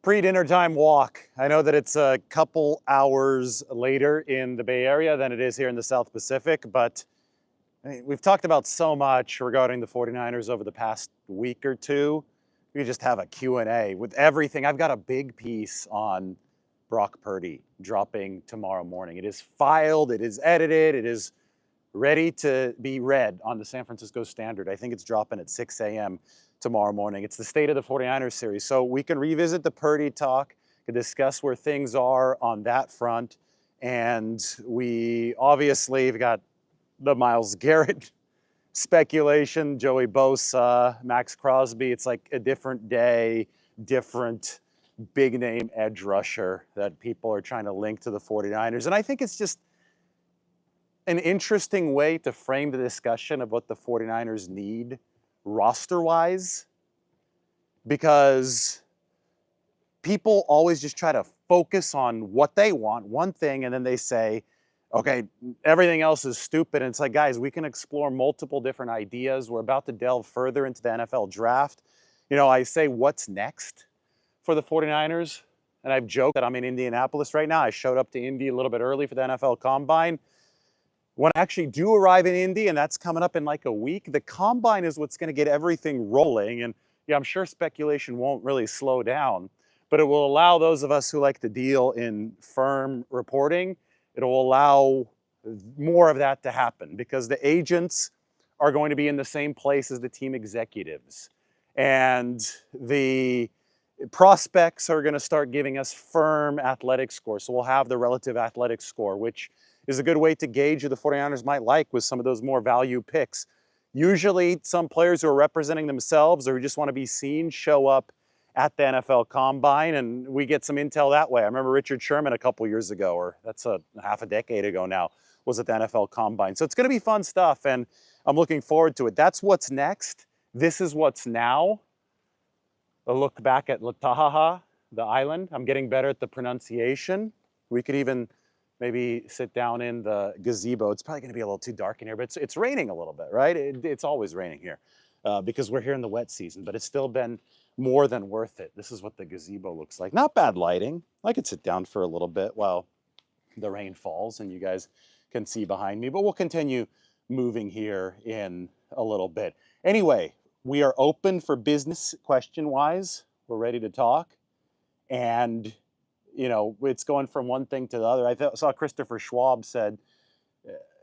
Pre-dinner time walk. I know that it's a couple hours later in the Bay Area than it is here in the South Pacific, but we've talked about so much regarding the 49ers over the past week or two. We could just have a Q&A with everything. I've got a big piece on Brock Purdy dropping tomorrow morning. It is filed, it is edited, it is ready to be read on the San Francisco Standard. I think it's dropping at 6 a.m. tomorrow morning. It's the State of the 49ers series. So we can revisit the Purdy talk, can discuss where things are on that front. And we obviously have got the Myles Garrett speculation, Joey Bosa, Maxx Crosby. It's like a different day, different big name edge rusher that people are trying to link to the 49ers. And I think it's just an interesting way to frame the discussion of what the 49ers need roster-wise, because people always just try to focus on what they want, one thing, and then they say, okay, everything else is stupid. And it's like, guys, we can explore multiple different ideas. We're about to delve further into the NFL draft. You know, I say, what's next for the 49ers? And I've joked that I'm in Indianapolis right now. I showed up to Indy a little bit early for the NFL Combine. When I actually do arrive in Indy, and that's coming up in like a week, the Combine is what's going to get everything rolling. And yeah, I'm sure speculation won't really slow down, but it will allow those of us who like to deal in firm reporting, it will allow more of that to happen because the agents are going to be in the same place as the team executives. And the prospects are going to start giving us firm athletic scores. So we'll have the relative athletic score, which is a good way to gauge who the 49ers might like with some of those more value picks. Usually some players who are representing themselves or who just want to be seen show up at the NFL Combine, and we get some intel that way. I remember Richard Sherman a couple years ago, or that's half a decade ago now, was at the NFL Combine. So it's going to be fun stuff, and I'm looking forward to it. That's what's next. This is what's now. A look back at Latahaha, the island. I'm getting better at the pronunciation. We could even maybe sit down in the gazebo. It's probably going to be a little too dark in here, but it's raining a little bit, right? It's always raining here because we're here in the wet season, but it's still been more than worth it. This is what the gazebo looks like. Not bad lighting. I could sit down for a little bit while the rain falls and you guys can see behind me, but we'll continue moving here in a little bit. Anyway, we are open for business question-wise. We're ready to talk. And you know, it's going from one thing to the other. I saw Christopher Schwab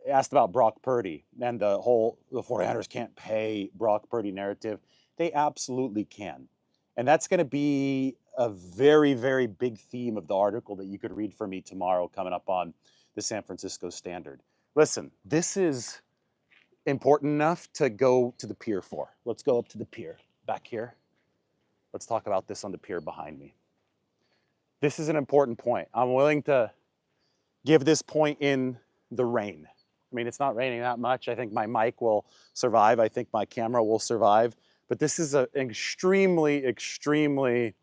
asked about Brock Purdy and the 49ers can't pay Brock Purdy narrative. They absolutely can. And that's going to be a very, very big theme of the article that you could read for me tomorrow coming up on the San Francisco Standard. Listen, this is important enough to go to the pier for. Let's go up to the pier back here. Let's talk about this on the pier behind me. This is an important point. I'm willing to give this point in the rain. I mean, it's not raining that much. I think my mic will survive. I think my camera will survive. But this is an extremely, extremely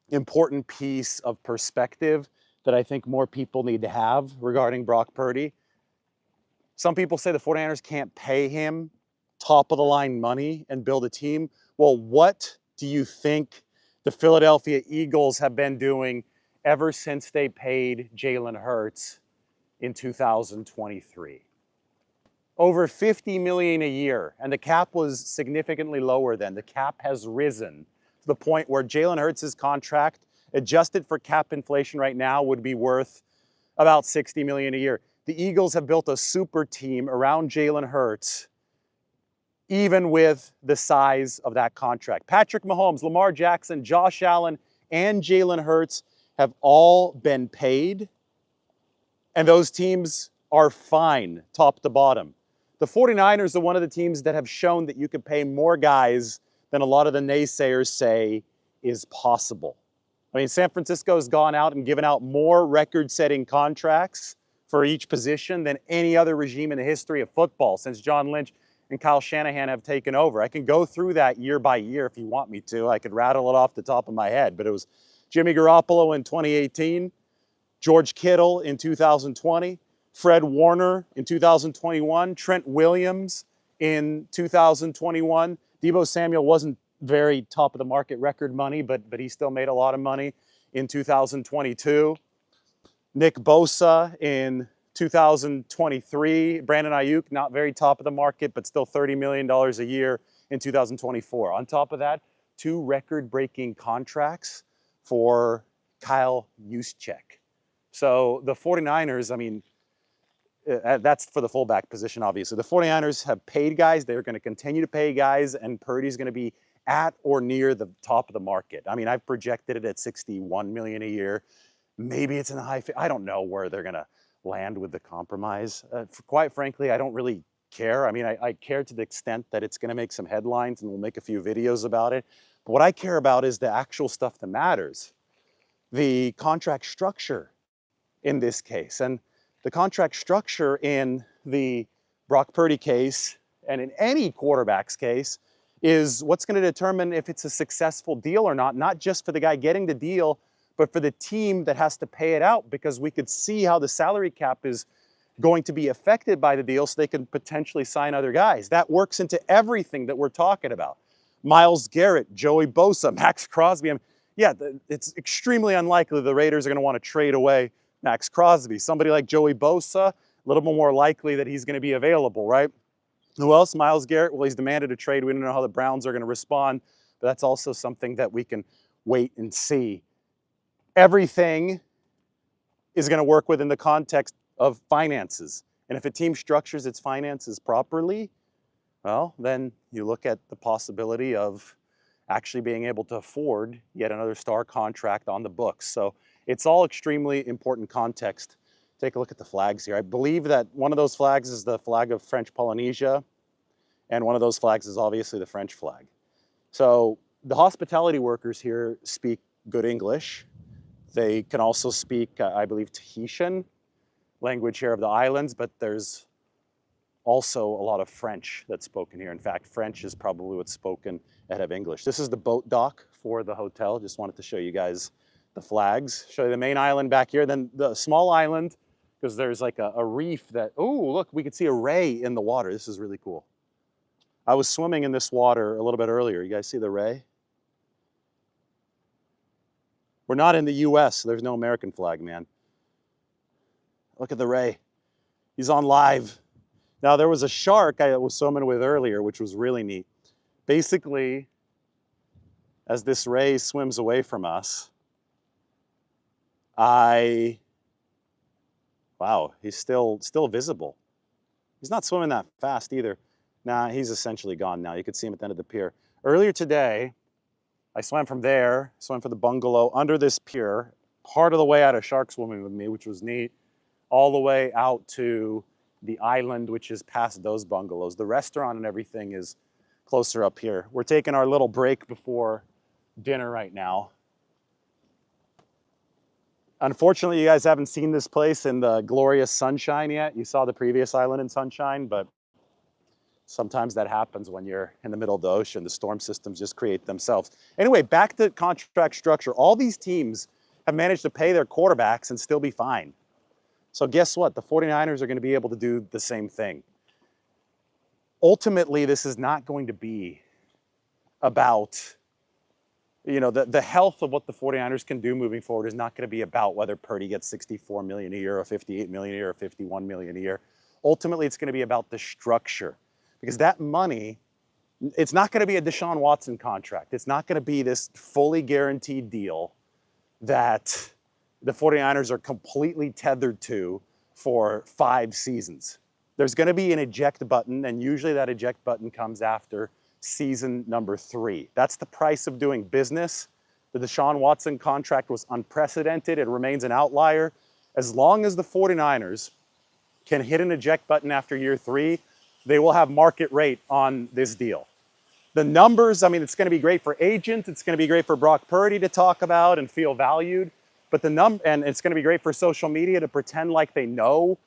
important piece of perspective that I think more people need to have regarding Brock Purdy. Some people say the 49ers can't pay him top of the line money and build a team. Well, what do you think the Philadelphia Eagles have been doing ever since they paid Jalen Hurts in 2023? Over $50 million a year, and the cap was significantly lower then. The cap has risen to the point where Jalen Hurts' contract, adjusted for cap inflation right now, would be worth about $60 million a year. The Eagles have built a super team around Jalen Hurts, even with the size of that contract. Patrick Mahomes, Lamar Jackson, Josh Allen, and Jalen Hurts have all been paid, and those teams are fine top to bottom. The 49ers are one of the teams that have shown that you could pay more guys than a lot of the naysayers say is possible. I mean, San Francisco has gone out and given out more record-setting contracts for each position than any other regime in the history of football since John Lynch and Kyle Shanahan have taken over. I can go through that year by year if you want me to. I could rattle it off the top of my head, but it was Jimmy Garoppolo in 2018, George Kittle in 2020, Fred Warner in 2021, Trent Williams in 2021. Deebo Samuel wasn't very top of the market record money, but he still made a lot of money in 2022. Nick Bosa in 2023. Brandon Ayuk, not very top of the market, but still $30 million a year in 2024. On top of that, 2 record-breaking contracts for Kyle Juszczyk. So the 49ers, I mean, that's for the fullback position, obviously. The 49ers have paid guys. They're going to continue to pay guys, and Purdy's going to be at or near the top of the market. I mean, I've projected it at $61 million a year. Maybe it's in the high. I don't know where they're going to land with the compromise. Quite frankly, I don't really care. I mean, I care to the extent that it's going to make some headlines and we'll make a few videos about it. But what I care about is the actual stuff that matters. The contract structure in this case. And the contract structure in the Brock Purdy case and in any quarterback's case is what's going to determine if it's a successful deal or not just for the guy getting the deal, but for the team that has to pay it out, because we could see how the salary cap is going to be affected by the deal so they can potentially sign other guys. That works into everything that we're talking about. Myles Garrett, Joey Bosa, Maxx Crosby. I mean, yeah, it's extremely unlikely the Raiders are going to want to trade away Maxx Crosby. Somebody like Joey Bosa, a little bit more likely that he's going to be available, right? Who else? Myles Garrett. Well, he's demanded a trade. We don't know how the Browns are going to respond, but that's also something that we can wait and see. Everything is going to work within the context of finances. And if a team structures its finances properly, well, then you look at the possibility of actually being able to afford yet another star contract on the books. So it's all extremely important context. Take a look at the flags here. I believe that one of those flags is the flag of French Polynesia, and one of those flags is obviously the French flag. So the hospitality workers here speak good English. They can also speak, I believe, Tahitian language here of the islands, but there's also a lot of French that's spoken here. In fact, French is probably what's spoken ahead of English. This is the boat dock for the hotel. Just wanted to show you guys the flags. Show you the main island back here, then the small island, because there's like a reef that, oh, look, we could see a ray in the water. This is really cool. I was swimming in this water a little bit earlier. You guys see the ray? We're not in the US, so there's no American flag, man. Look at the ray. He's on live. Now, there was a shark I was swimming with earlier, which was really neat. Basically, as this ray swims away from us, wow, he's still visible. He's not swimming that fast either. Nah, he's essentially gone now. You could see him at the end of the pier. Earlier today, I swam from there, swam for the bungalow under this pier, part of the way out of shark swimming with me, which was neat, all the way out to the island, which is past those bungalows. The restaurant and everything is closer up here. We're taking our little break before dinner right now. Unfortunately, you guys haven't seen this place in the glorious sunshine yet. You saw the previous island in sunshine, but sometimes that happens when you're in the middle of the ocean. The storm systems just create themselves. Anyway, back to contract structure. All these teams have managed to pay their quarterbacks and still be fine. So guess what? The 49ers are going to be able to do the same thing. Ultimately, this is not going to be about, you know, the health of what the 49ers can do moving forward is not going to be about whether Purdy gets $64 million a year or $58 million a year or $51 million a year. Ultimately, it's going to be about the structure. Because that money, it's not going to be a Deshaun Watson contract. It's not going to be this fully guaranteed deal that the 49ers are completely tethered to for 5 seasons. There's going to be an eject button, and usually that eject button comes after season number 3. That's the price of doing business. The Deshaun Watson contract was unprecedented. It remains an outlier. As long as the 49ers can hit an eject button after year 3, they will have market rate on this deal. The numbers, I mean, it's going to be great for agents. It's going to be great for Brock Purdy to talk about and feel valued. But and it's going to be great for social media to pretend like they know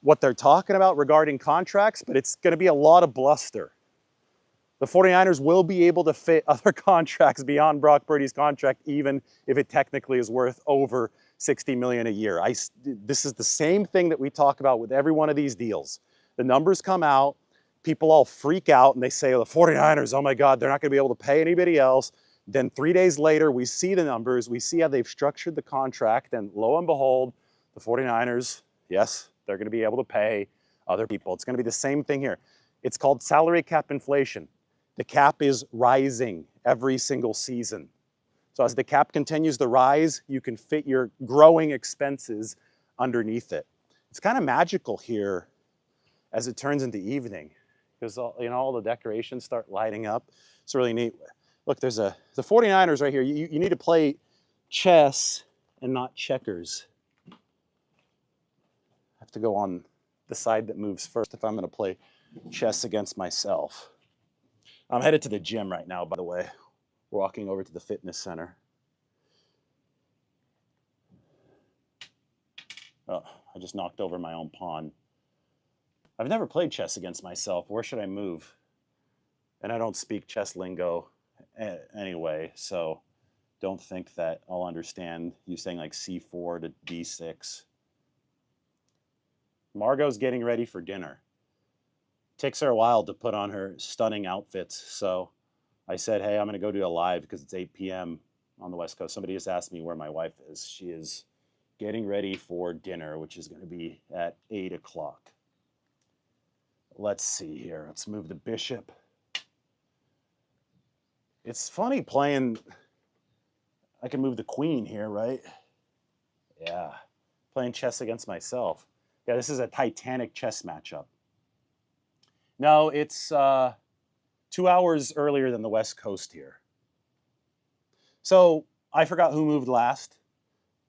what they're talking about regarding contracts, but it's going to be a lot of bluster. The 49ers will be able to fit other contracts beyond Brock Purdy's contract, even if it technically is worth over $60 million a year. This is the same thing that we talk about with every one of these deals. The numbers come out, people all freak out and they say, oh, the 49ers, oh my God, they're not going to be able to pay anybody else. Then 3 days later, we see the numbers, we see how they've structured the contract, and lo and behold, the 49ers, yes, they're going to be able to pay other people. It's going to be the same thing here. It's called salary cap inflation. The cap is rising every single season. So as the cap continues to rise, you can fit your growing expenses underneath it. It's kind of magical here as it turns into evening, because all the decorations start lighting up. It's really neat. Look, there's the 49ers right here. You need to play chess and not checkers. I have to go on the side that moves first if I'm going to play chess against myself. I'm headed to the gym right now, by the way. We're walking over to the fitness center. Oh, I just knocked over my own pawn. I've never played chess against myself. Where should I move? And I don't speak chess lingo anyway, so don't think that I'll understand you saying like C4 to D6. Margot's getting ready for dinner. Takes her a while to put on her stunning outfits, so I said, hey, I'm going to go do a live because it's 8 p.m. on the West Coast. Somebody just asked me where my wife is. She is getting ready for dinner, which is going to be at 8 o'clock. Let's see here. Let's move the bishop. It's funny playing. I can move the queen here, right? Yeah. Playing chess against myself. Yeah, this is a Titanic chess matchup. No, it's 2 hours earlier than the West Coast here. So I forgot who moved last.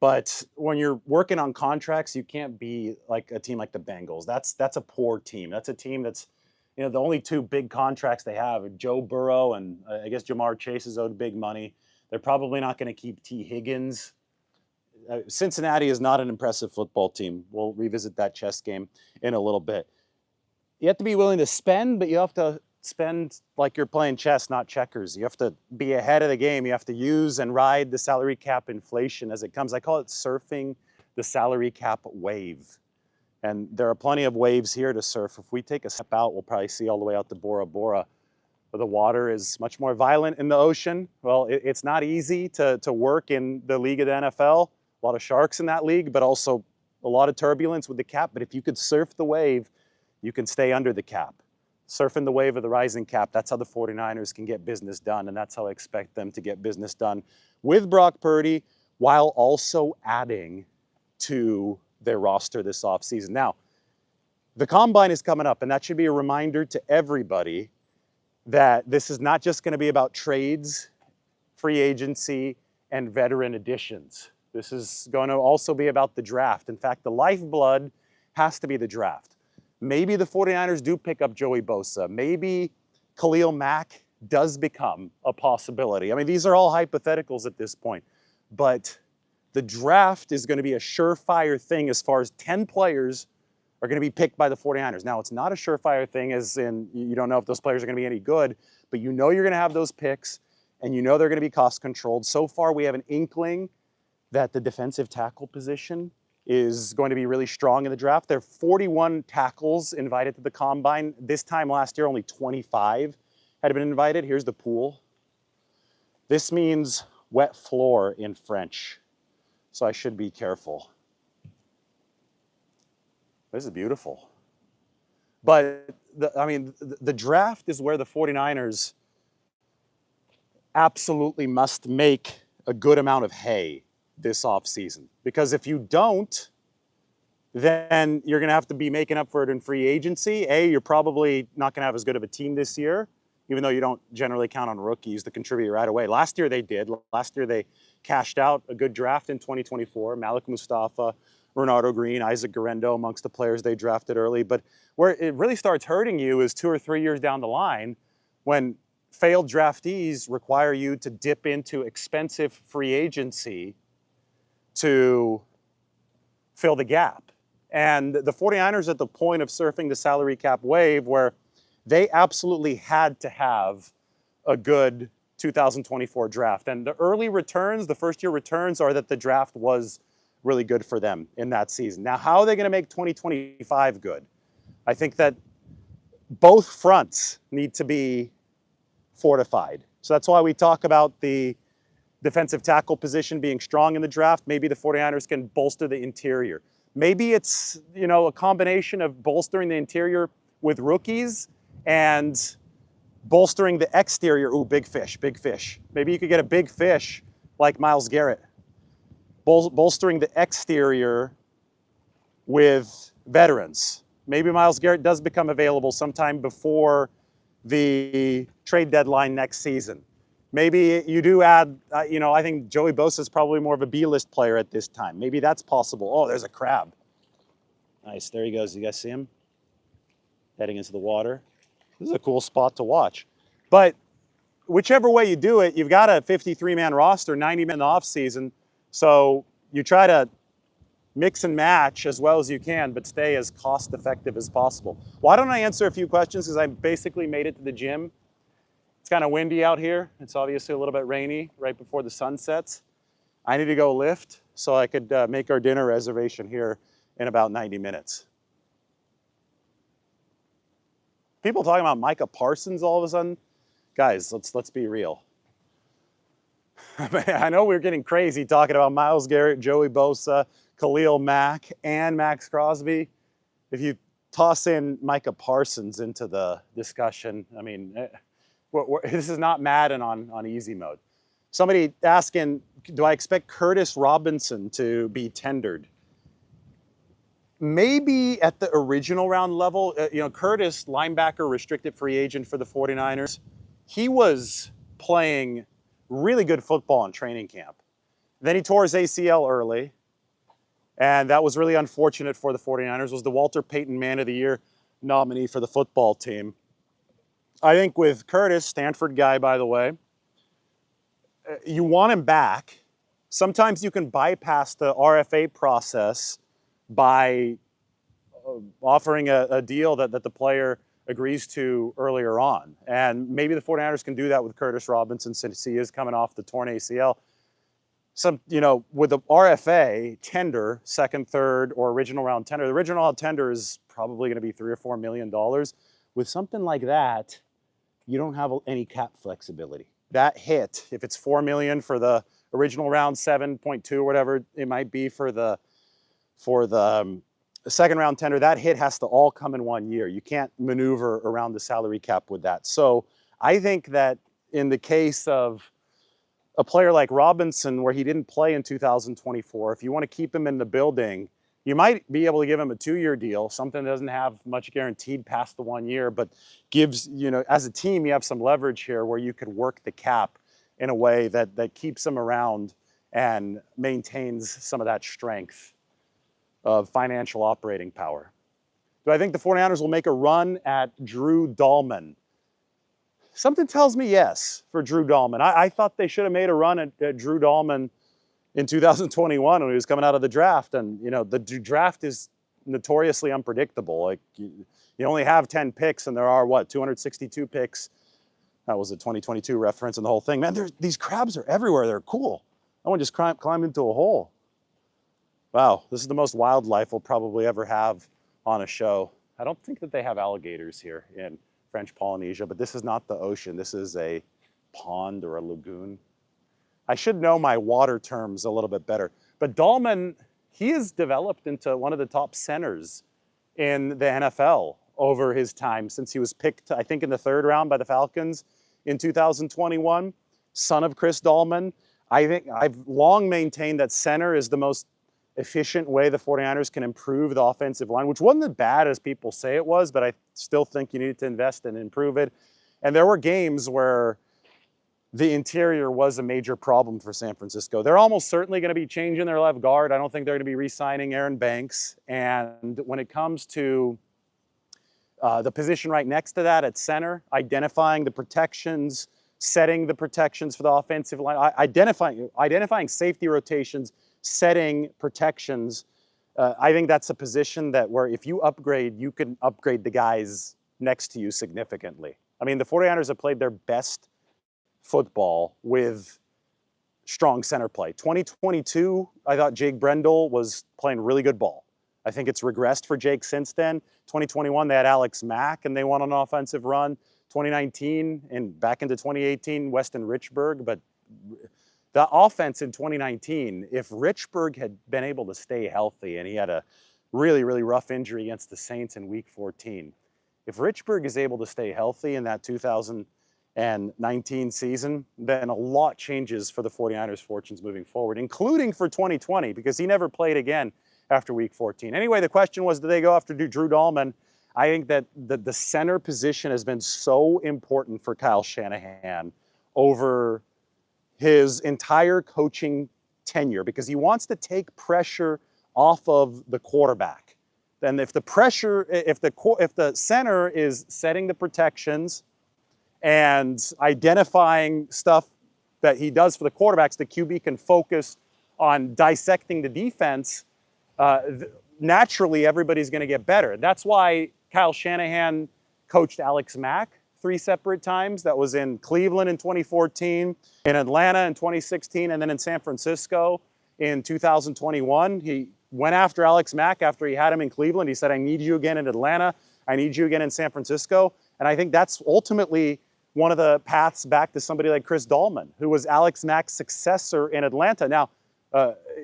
But when you're working on contracts, you can't be like a team like the Bengals. That's a poor team. That's a team that's, the only two big contracts they have are Joe Burrow and I guess Jamar Chase is owed big money. They're probably not going to keep T. Higgins. Cincinnati is not an impressive football team. We'll revisit that chess game in a little bit. You have to be willing to spend, but you have to spend like you're playing chess, not checkers. You have to be ahead of the game. You have to use and ride the salary cap inflation as it comes. I call it surfing the salary cap wave. And there are plenty of waves here to surf. If we take a step out, we'll probably see all the way out to Bora Bora. The water is much more violent in the ocean. Well, it's not easy to work in the league of the NFL. A lot of sharks in that league, but also a lot of turbulence with the cap. But if you could surf the wave, you can stay under the cap. Surfing the wave of the rising cap, that's how the 49ers can get business done, and that's how I expect them to get business done with Brock Purdy while also adding to their roster this offseason. Now, the Combine is coming up, and that should be a reminder to everybody that this is not just going to be about trades, free agency, and veteran additions. This is going to also be about the draft. In fact, the lifeblood has to be the draft. Maybe the 49ers do pick up Joey Bosa. Maybe Khalil Mack does become a possibility. I mean, these are all hypotheticals at this point. But the draft is going to be a surefire thing as far as 10 players are going to be picked by the 49ers. Now, it's not a surefire thing as in you don't know if those players are going to be any good, but you know you're going to have those picks, and you know they're going to be cost controlled. So far, we have an inkling that the defensive tackle position is going to be really strong in the draft. There are 41 tackles invited to the Combine. This time last year, only 25 had been invited. Here's the pool. This means wet floor in French, so I should be careful. This is beautiful. But, the draft is where the 49ers absolutely must make a good amount of hay this offseason. Because if you don't, then you're going to have to be making up for it in free agency. You're probably not going to have as good of a team this year, even though you don't generally count on rookies to contribute right away. Last year they did. Last year they cashed out a good draft in 2024. Malik Mustafa, Renardo Green, Isaac Guerrero amongst the players they drafted early. But where it really starts hurting you is 2 or 3 years down the line when failed draftees require you to dip into expensive free agency to fill the gap. And the 49ers are at the point of surfing the salary cap wave where they absolutely had to have a good 2024 draft. And the early returns, the first year returns, are that the draft was really good for them in that season. Now, how are they going to make 2025 good? I think that both fronts need to be fortified. So that's why we talk about the defensive tackle position being strong in the draft. Maybe the 49ers can bolster the interior. Maybe it's, a combination of bolstering the interior with rookies and bolstering the exterior. Ooh, big fish, big fish. Maybe you could get a big fish like Myles Garrett. Bolstering the exterior with veterans. Maybe Myles Garrett does become available sometime before the trade deadline next season. Maybe you do add, I think Joey Bosa is probably more of a B-list player at this time. Maybe that's possible. Oh, there's a crab. Nice, there he goes. You guys see him? Heading into the water. This is a cool spot to watch. But whichever way you do it, you've got a 53-man roster, 90-man in the offseason. So you try to mix and match as well as you can, but stay as cost-effective as possible. Why don't I answer a few questions? Because I basically made it to the gym. It's kind of windy out here. It's obviously a little bit rainy right before the sun sets. I need to go lift so I could make our dinner reservation here in about 90 minutes. People talking about Micah Parsons all of a sudden. Guys, let's be real. I know we're getting crazy talking about Myles Garrett, Joey Bosa, Khalil Mack, and Maxx Crosby. If you toss in Micah Parsons into the discussion, I mean, this is not Madden on easy mode. Somebody asking, do I expect Curtis Robinson to be tendered? Maybe at the original round level. Curtis, linebacker, restricted free agent for the 49ers. He was playing really good football in training camp. Then he tore his ACL early, and that was really unfortunate for the 49ers. Was the Walter Payton Man of the Year nominee for the football team. I think with Curtis, Stanford guy, by the way, you want him back. Sometimes you can bypass the RFA process by offering a deal that the player agrees to earlier on. And maybe the 49ers can do that with Curtis Robinson since he is coming off the torn ACL. With the RFA tender, second, third, or original round tender, the original round tender is probably going to be $3 or $4 million. With something like that, you don't have any cap flexibility. That hit, if it's $4 million for the original round, 7.2 or whatever it might be for the second round tender, that hit has to all come in 1 year. You can't maneuver around the salary cap with that. So I think that in the case of a player like Robinson, where he didn't play in 2024, if you want to keep him in the building, you might be able to give him a 2-year deal, something that doesn't have much guaranteed past the 1 year, but gives, as a team, you have some leverage here where you could work the cap in a way that keeps him around and maintains some of that strength of financial operating power. Do I think the 49ers will make a run at Drew Dalman? Something tells me yes for Drew Dalman. I thought they should have made a run at Drew Dalman in 2021 when he was coming out of the draft. And, the draft is notoriously unpredictable. Like, you only have 10 picks and there are, 262 picks. That was a 2022 reference and the whole thing. Man, these crabs are everywhere. They're cool. I want to just climb into a hole. Wow, this is the most wildlife we'll probably ever have on a show. I don't think that they have alligators here in French Polynesia, but this is not the ocean. This is a pond or a lagoon. I should know my water terms a little bit better. But Dalman, he has developed into one of the top centers in the NFL over his time since he was picked, I think, in the 3rd round by the Falcons in 2021. Son of Chris Dalman. I think I've long maintained that center is the most efficient way the 49ers can improve the offensive line, which wasn't as bad as people say it was, but I still think you need to invest and improve it. And there were games where the interior was a major problem for San Francisco. They're almost certainly going to be changing their left guard. I don't think they're going to be re-signing Aaron Banks. And when it comes to the position right next to that at center, identifying the protections, setting the protections for the offensive line, identifying safety rotations, setting protections. I think that's a position that where if you upgrade, you can upgrade the guys next to you significantly. I mean, the 49ers have played their best football with strong center play. 2022, I thought Jake Brendel was playing really good ball. I think it's regressed for Jake since then. 2021, they had Alex Mack and they won an offensive run. 2019 and back into 2018, Weston Richburg. But the offense in 2019, if Richburg had been able to stay healthy, and he had a really, really rough injury against the Saints in week 14, if Richburg is able to stay healthy in that 2019 season, then a lot changes for the 49ers' fortunes moving forward, including for 2020, because he never played again after week 14. Anyway, the question was, do they go after Drew Dalman? I think that the center position has been so important for Kyle Shanahan over his entire coaching tenure, because he wants to take pressure off of the quarterback. Then if the center is setting the protections and identifying stuff that he does for the quarterbacks, the QB can focus on dissecting the defense. Naturally, everybody's going to get better. That's why Kyle Shanahan coached Alex Mack 3 separate times. That was in Cleveland in 2014, in Atlanta in 2016, and then in San Francisco in 2021. He went after Alex Mack after he had him in Cleveland. He said, I need you again in Atlanta. I need you again in San Francisco. And I think that's ultimately one of the paths back to somebody like Chris Dahlman, who was Alex Mack's successor in Atlanta. Now,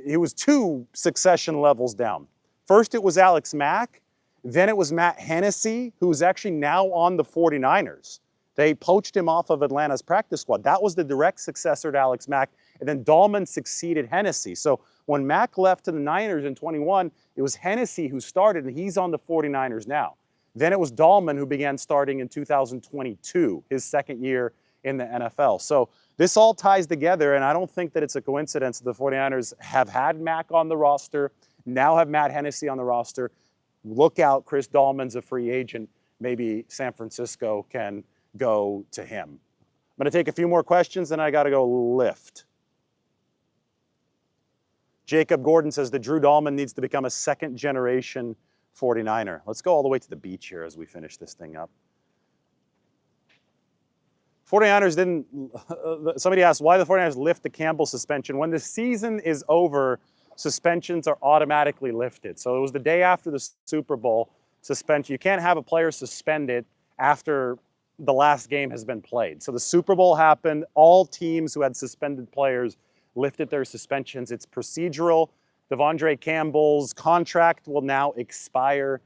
he was 2 succession levels down. First, it was Alex Mack. Then it was Matt Hennessy, who's actually now on the 49ers. They poached him off of Atlanta's practice squad. That was the direct successor to Alex Mack. And then Dahlman succeeded Hennessy. So when Mack left to the Niners in 21, it was Hennessy who started, and he's on the 49ers now. Then it was Dahlman who began starting in 2022, his second year in the NFL. So this all ties together, and I don't think that it's a coincidence that the 49ers have had Mack on the roster, now have Matt Hennessy on the roster. Look out, Chris Dahlman's a free agent. Maybe San Francisco can go to him. I'm going to take a few more questions, then I got to go lift. Jacob Gordon says that Drew Dalman needs to become a second-generation 49er. Let's go all the way to the beach here as we finish this thing up. 49ers didn't, somebody asked why the 49ers lift the Campbell suspension. When the season is over, suspensions are automatically lifted. So it was the day after the Super Bowl suspension. You can't have a player suspended after the last game has been played. So the Super Bowl happened. All teams who had suspended players lifted their suspensions. It's procedural. Devondre Campbell's contract will now expire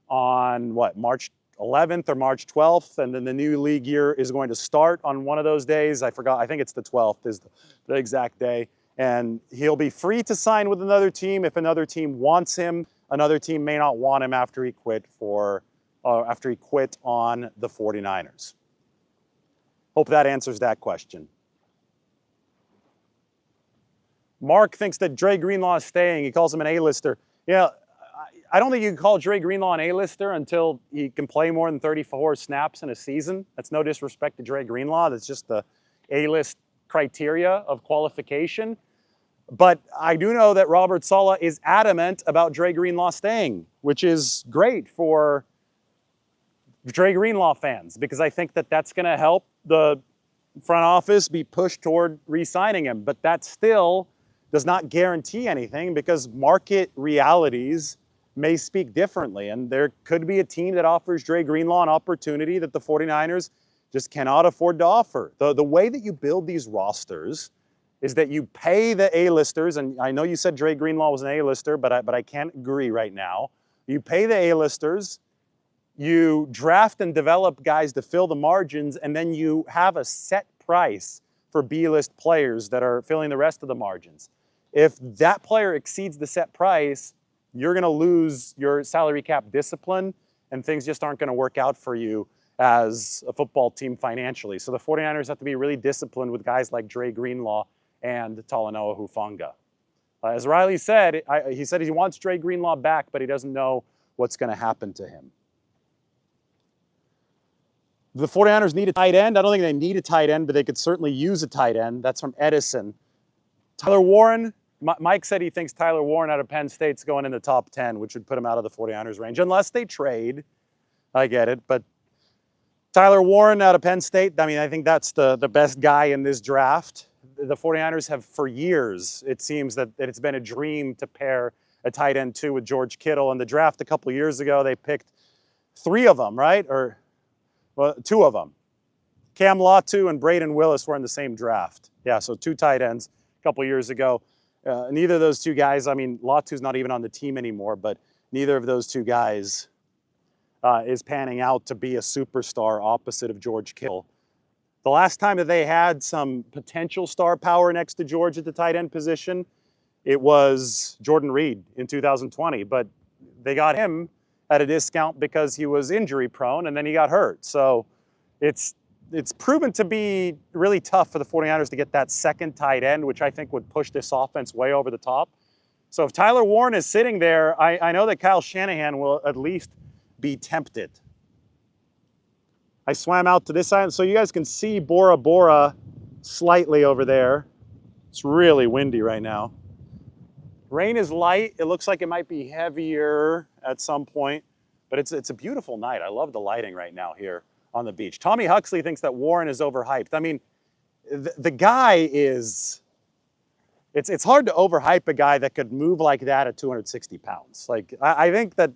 on March 11th or March 12th, and then the new league year is going to start on one of those days. I forgot, I think it's the 12th is the exact day. And he'll be free to sign with another team if another team wants him. Another team may not want him after he quit on the 49ers. Hope that answers that question. Mark thinks that Dre Greenlaw is staying. He calls him an A-lister. Yeah, I don't think you can call Dre Greenlaw an A-lister until he can play more than 34 snaps in a season. That's no disrespect to Dre Greenlaw. That's just the A-list criteria of qualification. But I do know that Robert Saleh is adamant about Dre Greenlaw staying, which is great for Dre Greenlaw fans, because I think that that's going to help the front office be pushed toward re-signing him. But that still does not guarantee anything, because market realities may speak differently. And there could be a team that offers Dre Greenlaw an opportunity that the 49ers just cannot afford to offer. The way that you build these rosters is that you pay the A-listers, and I know you said Dre Greenlaw was an A-lister, but I can't agree right now. You pay the A-listers, you draft and develop guys to fill the margins, and then you have a set price for B-list players that are filling the rest of the margins. If that player exceeds the set price, you're going to lose your salary cap discipline, and things just aren't going to work out for you as a football team financially. So the 49ers have to be really disciplined with guys like Dre Greenlaw and Talanoa Hufanga. As Riley said, he said he wants Dre Greenlaw back, but he doesn't know what's going to happen to him. The 49ers need a tight end. I don't think they need a tight end, but they could certainly use a tight end. That's from Edison. Tyler Warren. Mike said he thinks Tyler Warren out of Penn State's going in the top 10, which would put him out of the 49ers range, unless they trade. I get it. But Tyler Warren out of Penn State, I mean, I think that's the best guy in this draft. The 49ers have, for years, it seems that it's been a dream to pair a tight end too with George Kittle. In the draft a couple years ago, they picked 3 of them, right? Or, well, 2 of them. Cam Latu and Braden Willis were in the same draft. Yeah, so 2 tight ends a couple years ago. Neither of those 2 guys, I mean, Latu's not even on the team anymore, but neither of those 2 guys is panning out to be a superstar opposite of George Kittle. The last time that they had some potential star power next to George at the tight end position, it was Jordan Reed in 2020, but they got him at a discount because he was injury prone and then he got hurt. So it's proven to be really tough for the 49ers to get that second tight end, which I think would push this offense way over the top. So if Tyler Warren is sitting there, I know that Kyle Shanahan will at least be tempted. I swam out to this side so you guys can see Bora Bora slightly over there. It's really windy right now. Rain is light. It looks like it might be heavier at some point, but it's a beautiful night. I love the lighting right now here on the beach. Tommy Huxley thinks that Warren is overhyped. I mean, the guy is, it's hard to overhype a guy that could move like that at 260 pounds. Like, I think that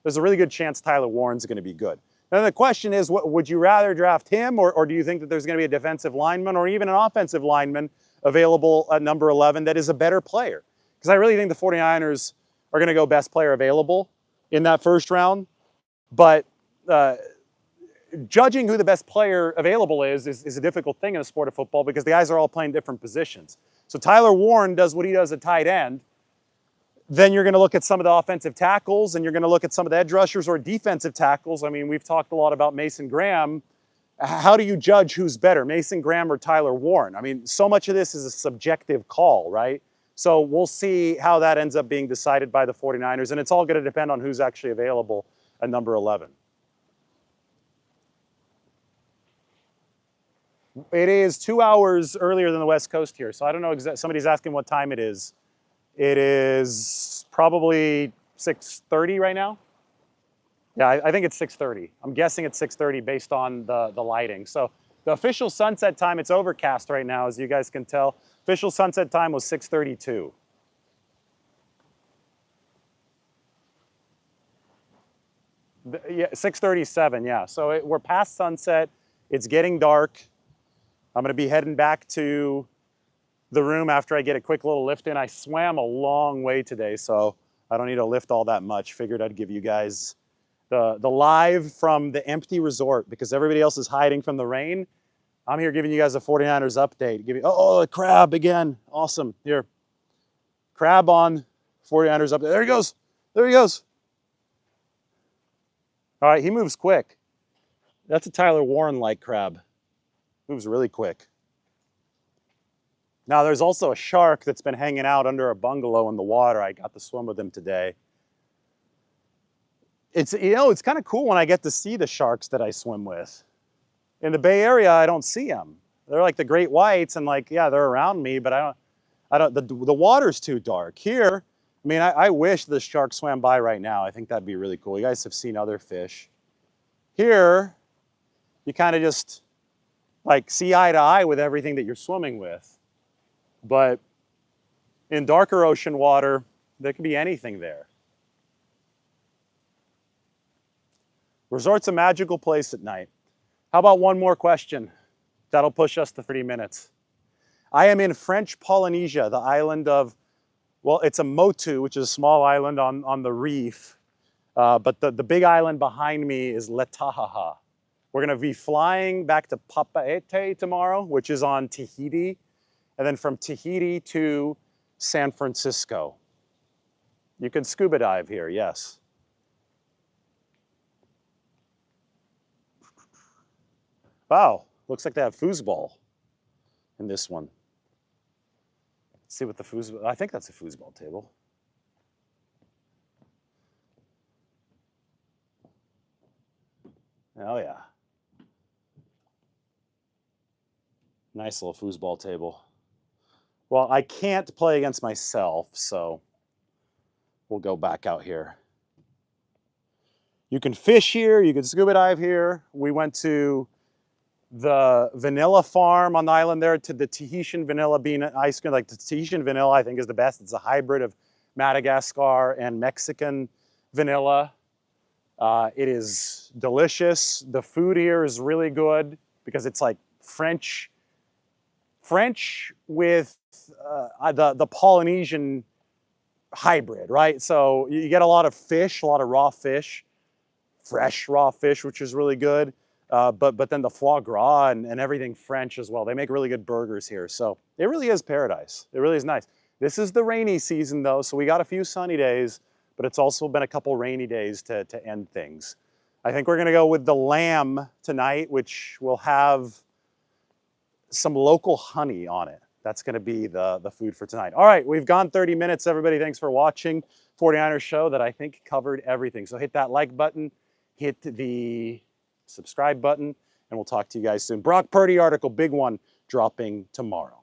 there's a really good chance Tyler Warren's going to be good. Then the question is, would you rather draft him, or do you think that there's going to be a defensive lineman or even an offensive lineman available at number 11 that is a better player? Because I really think the 49ers are going to go best player available in that first round. But judging who the best player available is a difficult thing in the sport of football because the guys are all playing different positions. So Tyler Warren does what he does at tight end. Then you're going to look at some of the offensive tackles, and you're going to look at some of the edge rushers or defensive tackles. I mean, we've talked a lot about Mason Graham. How do you judge who's better, Mason Graham or Tyler Warren? I mean, so much of this is a subjective call, right? So we'll see how that ends up being decided by the 49ers, and it's all going to depend on who's actually available at number 11. It is 2 hours earlier than the West Coast here, so I don't know exactly. Somebody's asking what time it is. It is probably 6:30 right now. Yeah, I think it's 6:30. I'm guessing it's 6:30 based on the lighting. So the official sunset time, it's overcast right now, as you guys can tell. Official sunset time was 6:32. Yeah, 6:37, yeah. So we're past sunset. It's getting dark. I'm going to be heading back to the room after I get a quick little lift in. I swam a long way today, so I don't need to lift all that much. Figured I'd give you guys the live from the empty resort because everybody else is hiding from the rain. I'm here giving you guys a 49ers update. Oh, a crab again. Awesome. Here. Crab on 49ers update. There he goes. There he goes. All right, he moves quick. That's a Tyler Warren-like crab. Moves really quick. Now, there's also a shark that's been hanging out under a bungalow in the water. I got to swim with him today. It's kind of cool when I get to see the sharks that I swim with. In the Bay Area, I don't see them. They're like the great whites, and like, yeah, they're around me, but the water's too dark. Here, I mean, I wish the shark swam by right now. I think that'd be really cool. You guys have seen other fish. Here, you kind of just like see eye to eye with everything that you're swimming with. But in darker ocean water, there could be anything there. Resort's a magical place at night. How about one more question? That'll push us to 30 minutes. I am in French Polynesia, the island of, well, it's a Motu, which is a small island on the reef. But the big island behind me is Letahaha. We're going to be flying back to Papeete tomorrow, which is on Tahiti. And then from Tahiti to San Francisco. You can scuba dive here, yes. Wow, looks like they have foosball in this one. Let's see what the foosball, I think that's a foosball table. Oh yeah. Nice little foosball table. Well, I can't play against myself, so we'll go back out here. You can fish here, you can scuba dive here. We went to the vanilla farm on the island there, to the Tahitian vanilla bean ice cream. Like the Tahitian vanilla, I think, is the best. It's a hybrid of Madagascar and Mexican vanilla. It is delicious. The food here is really good because it's like French with the Polynesian hybrid, right? So you get a lot of fish, a lot of raw fish, fresh raw fish, which is really good. But then the foie gras and everything French as well. They make really good burgers here. So it really is paradise. It really is nice. This is the rainy season though, so we got a few sunny days, but it's also been a couple rainy days to end things. I think we're gonna go with the lamb tonight, which will have some local honey on it. That's gonna be the food for tonight. All right, we've gone 30 minutes, everybody. Thanks for watching 49ers show that I think covered everything. So hit that like button, hit the subscribe button, and we'll talk to you guys soon. Brock Purdy article, big one, dropping tomorrow.